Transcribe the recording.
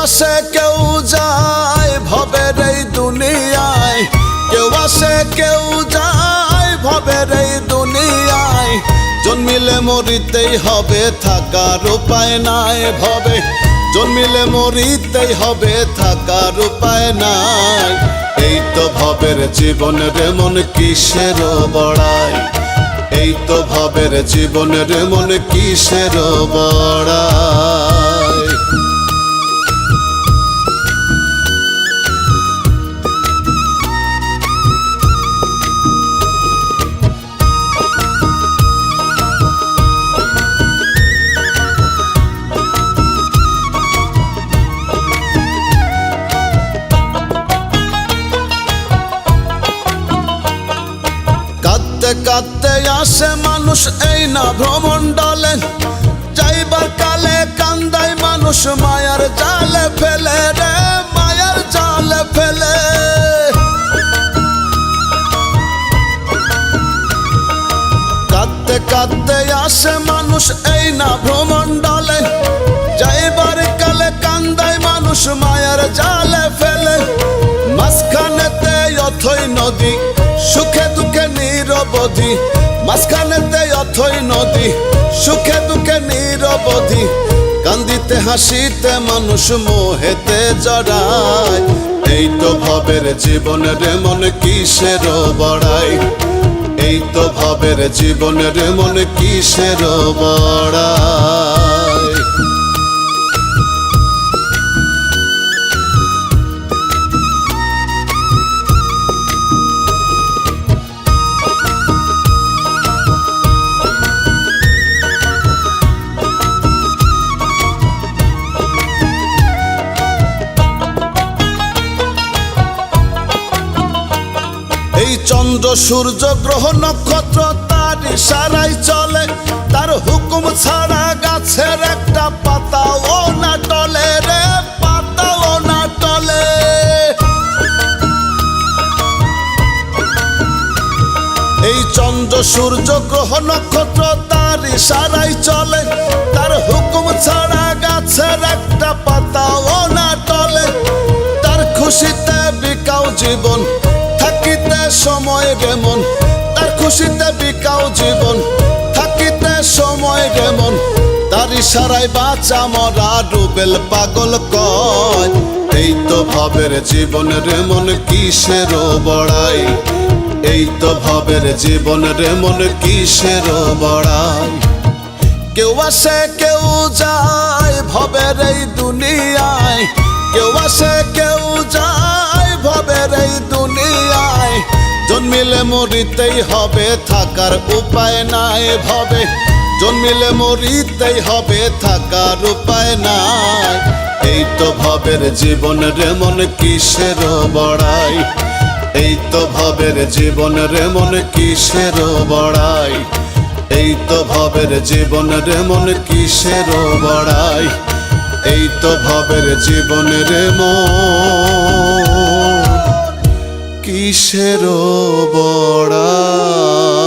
আসে কেউ যায় ভবের এই দুনিয়ায়, কেউ আসে কেউ যায় ভবের এই দুনিয়ায়। জন্মিলে মরিতেই হবে, থাকার উপায় নাই ভবে। জন্মিলে মরিতেই হবে, থাকার উপায় নাই। এই তো ভবের জীবনের মন কিসের বড়াই, এই তো ভবের জীবনের মন কিসের বড়াই। কাঁদতে কাঁদতে আসে মানুষ এই না ভ্রমণ্ডলে, যাইবার কালে কান্দায় মানুষ মায়ার জালে ফেলে রে, মায়ার জালে ফেলে। কাঁদতে কাঁদতে আসে মানুষ এই না ভ্রমণ্ডলে, যাইবার কালে কান্দায় মানুষ মায়ার জালে ফেলে। মাঝখানেতে অথই নদী, সুখে দুঃখে নিরবধি। মাঝখানেতে অথই নদী, সুখে দুঃখে নিরবধি। কান্দিতে হাসিতে মানুষ মোহেতে জড়ায়। এই তো ভবের জীবনের মন কিসের বড়াই, এই তো ভবের জীবনের মন কিসের বড়াই। এই চন্দ্র সূর্য গ্রহ নক্ষত্র তার ইশারায় চলে, তার হুকুম ছাড়া গাছের একটা পাতাও না টলে রে, পাতাও না টলে। এই চন্দ্র সূর্য গ্রহ নক্ষত্র তার ইশারায় চলে, তার হুকুম ছাড়া গাছের একটা পাতাও না টলে। তার খুশিতে বিকাও জীবন, থাকিতে সময় রেমন। তার খুশিতে বিকাও জীবন, থাকিতে সময় রেমন। তার ইশারায় বাঁচা মরা রুবেল পাগল কয়। এই তো ভবের জীবনের মন কিসের বড়াই, এই তো ভবের জীবনের মন কিসের বড়াই। কেউ আসে কেউ যায় ভবের এই দুনিয়ায়, কেউ আসে কেউ যায় ভবের এই দুনিয়ায়। জন্মিলে মরিতেই হবে, থাকার উপায় নাই ভবে। জন্মিলে মরিতেই হবে, থাকার উপায় নাই। এই তো ভবের জীবনের মন কিসের বড়াই, এই তো ভবের জীবনের মন কিসের বড়াই। এই তো ভবের জীবনের মন কিসের বড়াই, এই তো ভবের জীবনের মন কিসের বড়াই।